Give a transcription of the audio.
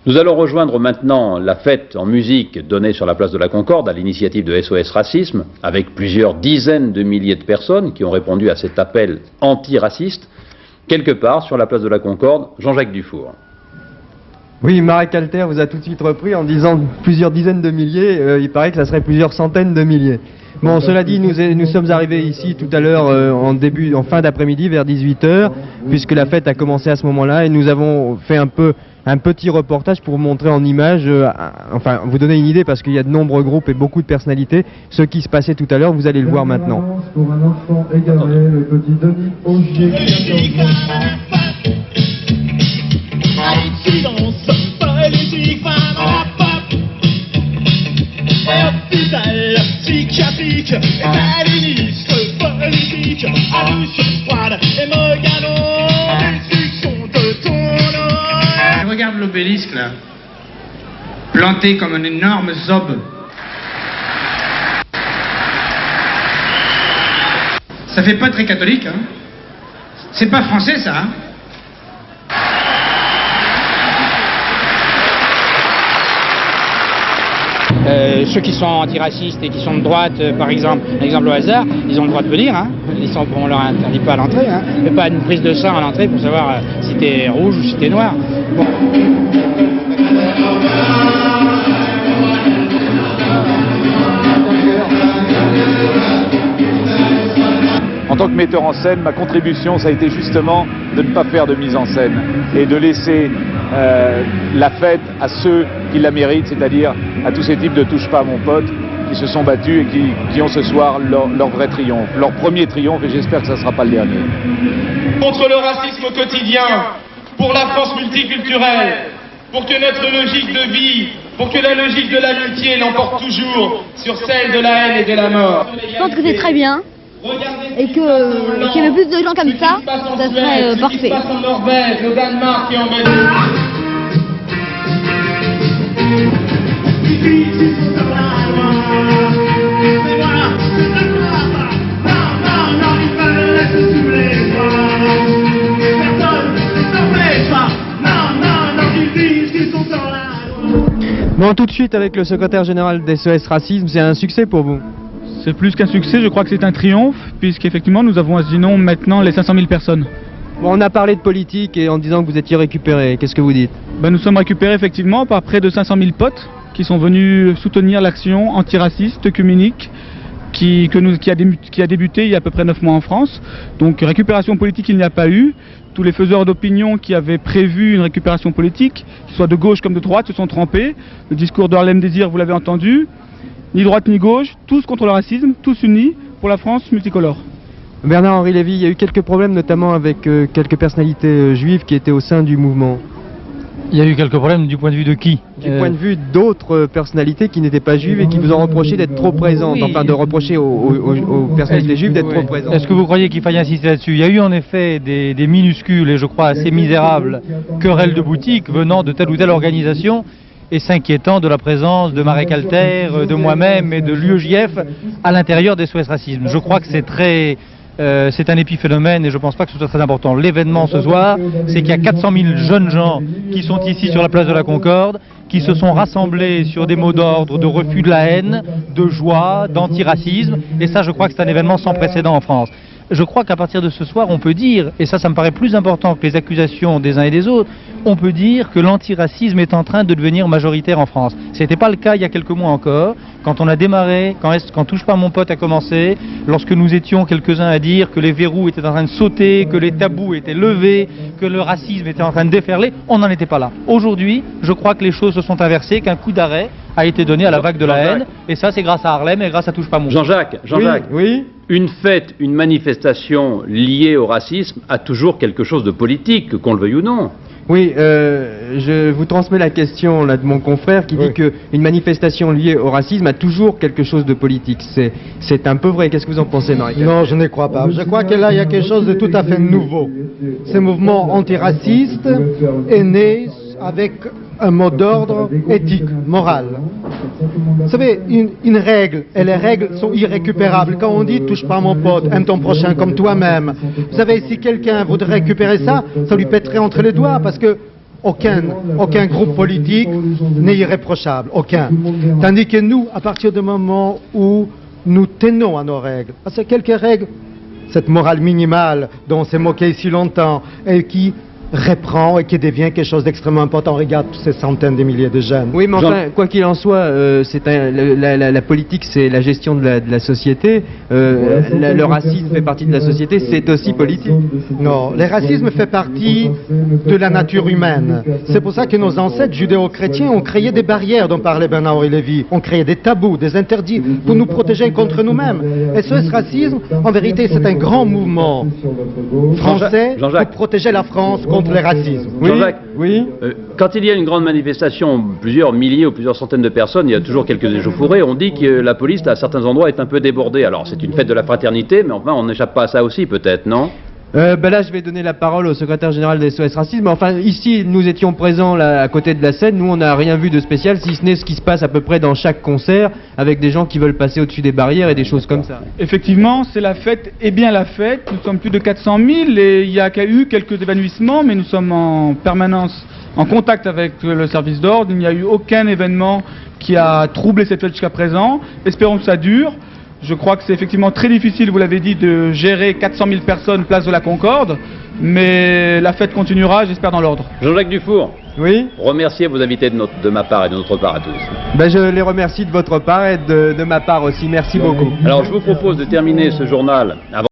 Nous allons rejoindre maintenant la fête en musique donnée sur la place de la Concorde à l'initiative de SOS Racisme, avec plusieurs dizaines de milliers de personnes qui ont répondu à cet appel anti-raciste. Quelque part sur la place de la Concorde, Jean-Jacques Dufour. Oui, Marek Alter vous a tout de suite repris en disant plusieurs dizaines de milliers, il paraît que ça serait plusieurs centaines de milliers. Bon, cela dit, nous sommes arrivés ici tout à l'heure en fin d'après-midi vers 18h, puisque la fête a commencé à ce moment-là, et nous avons fait un petit reportage pour vous montrer en images, enfin vous donner une idée parce qu'il y a de nombreux groupes et beaucoup de personnalités. Ce qui se passait tout à l'heure, vous allez le voir maintenant. Pour un enfant égaré, le petit Denis Augier. Silence politique, femme à la pop. Hôpital psychiatrique, staliniste politique, à douche froide et Mogano, destruction de ton nom. Je regarde l'obélisque là, planté comme un énorme zob. Ça fait pas très catholique, hein. C'est pas français ça, hein. Ceux qui sont antiracistes et qui sont de droite, par exemple, un exemple au hasard, ils ont le droit de venir, hein. On leur interdit pas à l'entrée, hein. Il n'y a pas une prise de sang à l'entrée pour savoir si t'es rouge ou si t'es noir. Bon. En tant que metteur en scène, ma contribution, ça a été justement de ne pas faire de mise en scène et de laisser la fête à ceux qui la méritent, c'est-à-dire à tous ces types de touche pas à mon pote qui se sont battus et qui ont ce soir leur vrai triomphe, leur premier triomphe, et j'espère que ça ne sera pas le dernier. Contre le racisme au quotidien, pour la France multiculturelle, pour que notre logique de vie, pour que la logique de l'amitié l'emporte toujours sur celle de la haine et de la mort. Je pense que c'est très bien. Et qu'il y avait plus de gens comme ça serait parfait. En Norvège, au Danemark et en Belgique. Bon, tout de suite avec le secrétaire général des SOS Racisme, c'est un succès pour vous? C'est plus qu'un succès, je crois que c'est un triomphe, puisqu'effectivement nous avons à Zinon maintenant les 500 000 personnes. Bon, on a parlé de politique et en disant que vous étiez récupéré, qu'est-ce que vous dites? Nous sommes récupérés effectivement par près de 500 000 potes qui sont venus soutenir l'action antiraciste, œcuménique, qui a débuté il y a à peu près 9 mois en France. Donc récupération politique il n'y a pas eu. Tous les faiseurs d'opinion qui avaient prévu une récupération politique, soit de gauche comme de droite, se sont trompés. Le discours de Harlem Désir, vous l'avez entendu. Ni droite ni gauche, tous contre le racisme, tous unis pour la France multicolore. Bernard-Henri Lévy, il y a eu quelques problèmes notamment avec quelques personnalités juives qui étaient au sein du mouvement. Il y a eu quelques problèmes du point de vue de qui? Du point de vue d'autres personnalités qui n'étaient pas juives et qui vous ont reproché d'être trop présentes, oui. Enfin de reprocher aux personnalités juives d'être trop présentes. Est-ce que vous croyez qu'il faille insister là-dessus? Il y a eu en effet des minuscules et je crois assez misérables querelles de boutique venant de telle ou telle organisation et s'inquiétant de la présence de Marek Alter, de moi-même et de l'UEJF à l'intérieur des SOS Racisme. Je crois que c'est un épiphénomène et je ne pense pas que ce soit très important. L'événement ce soir, c'est qu'il y a 400 000 jeunes gens qui sont ici sur la place de la Concorde, qui se sont rassemblés sur des mots d'ordre de refus de la haine, de joie, d'antiracisme, et ça je crois que c'est un événement sans précédent en France. Je crois qu'à partir de ce soir, on peut dire, et ça me paraît plus important que les accusations des uns et des autres, on peut dire que l'antiracisme est en train de devenir majoritaire en France. Ce n'était pas le cas il y a quelques mois encore, quand on a démarré, quand Touche pas mon pote a commencé, lorsque nous étions quelques-uns à dire que les verrous étaient en train de sauter, que les tabous étaient levés, que le racisme était en train de déferler, on n'en était pas là. Aujourd'hui, je crois que les choses se sont inversées, qu'un coup d'arrêt a été donné à la vague de la haine, et ça c'est grâce à Harlem et grâce à Touche pas mon pote. Jean-Jacques, oui. Une fête, une manifestation liée au racisme a toujours quelque chose de politique, qu'on le veuille ou non. Oui, je vous transmets la question là, de mon confrère qui dit qu'une manifestation liée au racisme a toujours quelque chose de politique. C'est un peu vrai. Qu'est-ce que vous en pensez, Marek? Non, je ne crois pas. Je crois que là, il y a quelque chose de tout à fait nouveau. Ce mouvement antiraciste est né avec un mot d'ordre éthique, moral. Vous savez, une règle, et les règles sont irrécupérables. Quand on dit « touche pas à mon pote, aime ton prochain comme toi-même », vous savez, si quelqu'un voudrait récupérer ça, ça lui pèterait entre les doigts, parce que aucun groupe politique n'est irréprochable, aucun. Tandis que nous, à partir du moment où nous tenons à nos règles, à ces quelques règles, cette morale minimale dont on s'est moqué si longtemps et qui reprend et qui devient quelque chose d'extrêmement important. On regarde toutes ces centaines de milliers de jeunes. Oui, mais enfin, quoi qu'il en soit, la politique, c'est la gestion de la société. Le racisme fait partie de la société, c'est aussi politique. Non, le racisme fait partie de la nature humaine. C'est pour ça que nos ancêtres judéo-chrétiens ont créé des barrières dont parlait Bernard-Henri Lévy. On créé des tabous, des interdits pour nous protéger contre nous-mêmes. Et ce racisme, en vérité, c'est un grand mouvement français pour protéger la France contre le racisme. Jean-Jacques, oui. Quand il y a une grande manifestation, plusieurs milliers ou plusieurs centaines de personnes, il y a toujours quelques échauffourées, on dit que la police, à certains endroits, est un peu débordée. Alors, c'est une fête de la fraternité, mais enfin, on n'échappe pas à ça aussi, peut-être, non ? Là, je vais donner la parole au secrétaire général des SOS Racisme. Enfin, ici, nous étions présents là, à côté de la scène. Nous, on n'a rien vu de spécial, si ce n'est ce qui se passe à peu près dans chaque concert, avec des gens qui veulent passer au-dessus des barrières et des choses comme ça. Effectivement, c'est la fête et bien la fête. Nous sommes plus de 400 000 et il y a eu quelques évanouissements, mais nous sommes en permanence en contact avec le service d'ordre. Il n'y a eu aucun événement qui a troublé cette fête jusqu'à présent. Espérons que ça dure. Je crois que c'est effectivement très difficile, vous l'avez dit, de gérer 400 000 personnes place de la Concorde, mais la fête continuera, j'espère, dans l'ordre. Jean-Jacques Dufour, oui. Remerciez vos invités de ma part et de notre part à tous. Je les remercie de votre part et de ma part aussi. Merci beaucoup. Alors, je vous propose de terminer ce journal avant